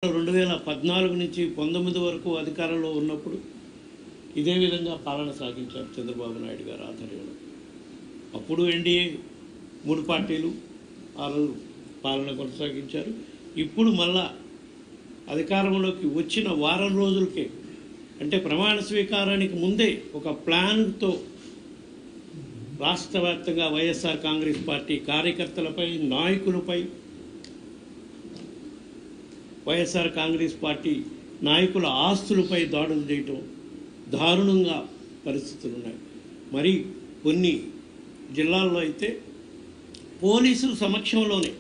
2014 నుంచి 19 వరకు అధికారంలో ఉన్నప్పుడు ఇదే విధంగా పాలన సాగించారు చంద్రబాబు నాయుడు గారు ఆధ్వర్యంలో. అప్పుడు ఎన్డీఏ 3 పార్టీలు పాలన కొనసాగించారు. ఇప్పుడు మళ్ళా అధికారంలోకి వచ్చిన వారం రోజులకే, అంటే ప్రమాణ స్వీకారానికి ముందే ఒక ప్లాన్తో రాష్ట్ర వ్యాప్తంగా వైఎస్ఆర్ కాంగ్రెస్ పార్టీ కార్యకర్తలపై, నాయకులపై, వైఎస్ఆర్ కాంగ్రెస్ పార్టీ నాయకుల ఆస్తులపై దాడులు చేయటం దారుణంగా పరిస్థితులు ఉన్నాయి. మరి కొన్ని జిల్లాల్లో అయితే పోలీసుల సమక్షంలోనే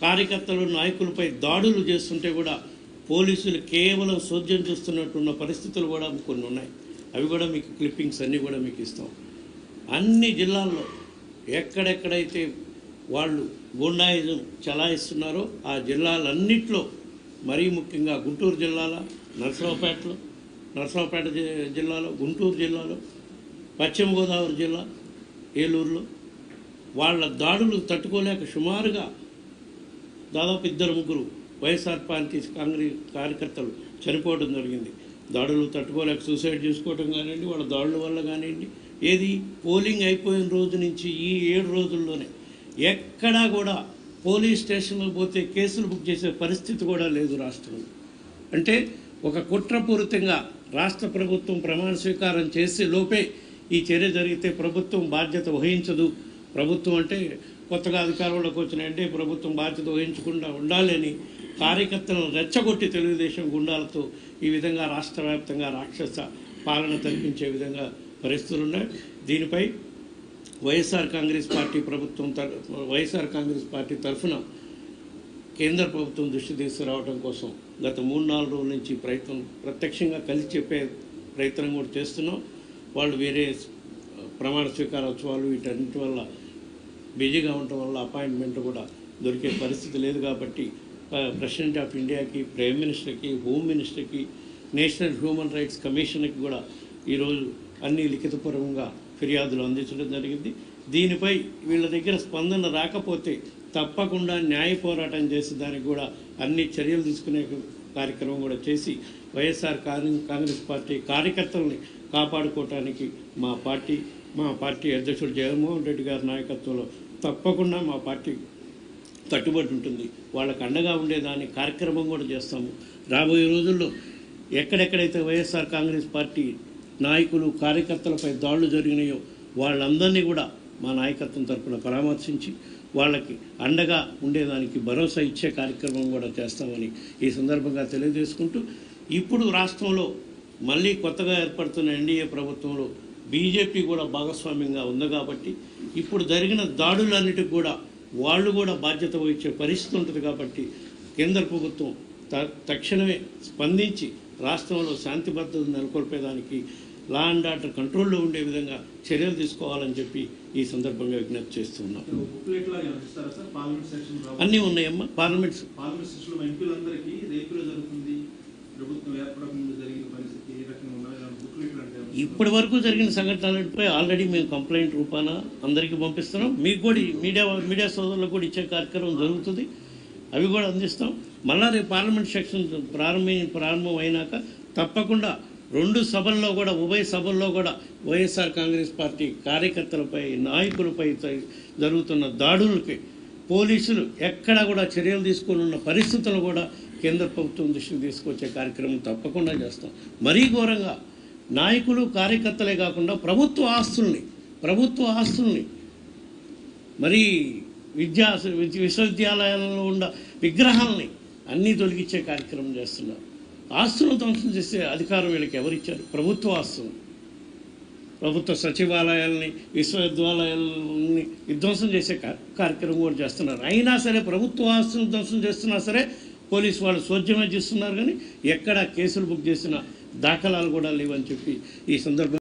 కార్యకర్తలు, నాయకులపై దాడులు చేస్తుంటే కూడా పోలీసులు కేవలం సోద్యం చూస్తున్నట్టున్న పరిస్థితులు కూడా కొన్ని ఉన్నాయి. అవి కూడా మీకు క్లిప్పింగ్స్ అన్నీ కూడా మీకు ఇస్తాం. అన్ని జిల్లాల్లో ఎక్కడెక్కడైతే వాళ్ళు గుండాయిజం చలాయిస్తున్నారో ఆ జిల్లాలన్నింటిలో, మరీ ముఖ్యంగా గుంటూరు జిల్లాలో, నరసరావుపేట జిల్లాలో, గుంటూరు జిల్లాలో, పశ్చిమ గోదావరి జిల్లా, ఏలూరులో వాళ్ళ దాడులు తట్టుకోలేక సుమారుగా దాదాపు 2-3 వైఎస్ఆర్ పార్టీ కాంగ్రెస్ కార్యకర్తలు చనిపోవడం జరిగింది. దాడులు తట్టుకోలేక సూసైడ్ చేసుకోవడం కానివ్వండి, వాళ్ళ దాడుల వల్ల కానివ్వండి. ఏది పోలింగ్ అయిపోయిన రోజు నుంచి ఈ 7 రోజుల్లోనే ఎక్కడా కూడా పోలీస్ స్టేషన్లో పోతే కేసులు బుక్ చేసే పరిస్థితి కూడా లేదు రాష్ట్రంలో. అంటే ఒక కుట్రపూరితంగా రాష్ట్ర ప్రభుత్వం ప్రమాణ స్వీకారం చేసే లోపే ఈ చర్య జరిగితే ప్రభుత్వం బాధ్యత వహించదు. ప్రభుత్వం అంటే కొత్తగా అధికారంలోకి వచ్చినాయంటే ప్రభుత్వం బాధ్యత వహించకుండా ఉండాలని కార్యకర్తలను రెచ్చగొట్టి తెలుగుదేశం గుండాలతో ఈ విధంగా రాష్ట్ర వ్యాప్తంగా రాక్షస పాలన తలపించే విధంగా పరిస్థితులు ఉన్నాయి. దీనిపై వైఎస్ఆర్ కాంగ్రెస్ పార్టీ తరఫున కేంద్ర ప్రభుత్వం దృష్టి తీసుకురావడం కోసం గత 3-4 రోజుల నుంచి ప్రత్యక్షంగా కలిసి చెప్పే ప్రయత్నం కూడా చేస్తున్నాం. వాళ్ళు వేరే ప్రమాణ స్వీకారోత్సవాలు వీటన్నిటి వల్ల బిజీగా ఉండటం వల్ల అపాయింట్మెంట్ కూడా దొరికే పరిస్థితి లేదు. కాబట్టి ప్రెసిడెంట్ ఆఫ్ ఇండియాకి, ప్రైమ్ మినిస్టర్కి, హోమ్ మినిస్టర్కి, నేషనల్ హ్యూమన్ రైట్స్ కమిషన్కి కూడా ఈరోజు అన్ని లిఖితపూర్వకంగా ఫిర్యాదులు అందించడం జరిగింది. దీనిపై వీళ్ళ దగ్గర స్పందన రాకపోతే తప్పకుండా న్యాయ పోరాటం చేసి దానికి కూడా అన్ని చర్యలు తీసుకునే కార్యక్రమం కూడా చేసి వైఎస్ఆర్ కాంగ్రెస్ పార్టీ కార్యకర్తల్ని కాపాడుకోవటానికి మా పార్టీ అధ్యక్షుడు జగన్మోహన్ రెడ్డి గారి నాయకత్వంలో తప్పకుండా మా పార్టీ కట్టుబడి ఉంటుంది. వాళ్ళకు అండగా ఉండేదాన్ని కార్యక్రమం కూడా చేస్తాము. రాబోయే రోజుల్లో ఎక్కడెక్కడైతే వైఎస్ఆర్ కాంగ్రెస్ పార్టీ నాయకులు, కార్యకర్తలపై దాడులు జరిగినాయో వాళ్ళందరినీ కూడా మా నాయకత్వం తరఫున పరామర్శించి వాళ్ళకి అండగా ఉండేదానికి భరోసా ఇచ్చే కార్యక్రమం కూడా చేస్తామని ఈ సందర్భంగా తెలియజేసుకుంటూ, ఇప్పుడు రాష్ట్రంలో మళ్ళీ కొత్తగా ఏర్పడుతున్న ఎన్డీఏ ప్రభుత్వంలో బీజేపీ కూడా భాగస్వామ్యంగా ఉంది కాబట్టి ఇప్పుడు జరిగిన దాడులన్నిటికి కూడా వాళ్ళు కూడా బాధ్యత వహించే పరిస్థితి ఉంటుంది. కాబట్టి కేంద్ర ప్రభుత్వం తక్షణమే స్పందించి రాష్ట్రంలో శాంతి భద్రతను నెలకొల్పేదానికి, లా అండ్ ఆర్డర్ కంట్రోల్లో ఉండే విధంగా చర్యలు తీసుకోవాలని చెప్పి ఈ సందర్భంగా విజ్ఞప్తి చేస్తున్నాం. అన్నీ ఉన్నాయమ్మా. పార్లమెంట్ సెషన్లో ఎంపీలందరికీ రేపులో జరుగుతుంది, ప్రభుత్వం ఏర్పడకుండా జరిగిన పరిస్థితి ఏ రకంగా ఉన్నాయి? ఇప్పటి వరకు జరిగిన సంఘటనలపై ఆల్రెడీ మేము కంప్లైంట్ రూపాన అందరికీ పంపిస్తున్నాం. మీకు కూడా మీడియా సోదరులకు కూడా ఇచ్చే కార్యక్రమం జరుగుతుంది. అవి కూడా అందిస్తాం. మళ్ళా రేపు పార్లమెంట్ సెషన్ ప్రారంభం అయినాక తప్పకుండా 2 సభల్లో కూడా, ఉభయ సభల్లో కూడా వైఎస్ఆర్ కాంగ్రెస్ పార్టీ కార్యకర్తలపై, నాయకులపై జరుగుతున్న దాడులకి పోలీసులు ఎక్కడా కూడా చర్యలు తీసుకొని ఉన్న పరిస్థితులు కూడా కేంద్ర ప్రభుత్వం దృష్టికి తీసుకొచ్చే కార్యక్రమం తప్పకుండా చేస్తాం. మరీ ఘోరంగా నాయకులు, కార్యకర్తలే కాకుండా ప్రభుత్వ ఆస్తుల్ని మరీ విశ్వవిద్యాలయాలలో ఉన్న విగ్రహాలని అన్నీ తొలగించే కార్యక్రమం చేస్తున్నారు. ఆస్తులను ధ్వంసం చేసే అధికారం వీళ్ళకి ఎవరిచ్చారు? ప్రభుత్వ ఆస్తులు, ప్రభుత్వ సచివాలయాలని, విశ్వవిద్యాలయాలని విధ్వంసం చేసే కార్యక్రమం కూడా చేస్తున్నారు. అయినా సరే ప్రభుత్వ ఆస్తులను ధ్వంసం చేస్తున్నా సరే పోలీసు వాళ్ళు సోద్యమే చేస్తున్నారు. కానీ ఎక్కడ కేసులు బుక్ చేసిన దాఖలాలు కూడా లేవని చెప్పి ఈ సందర్భంగా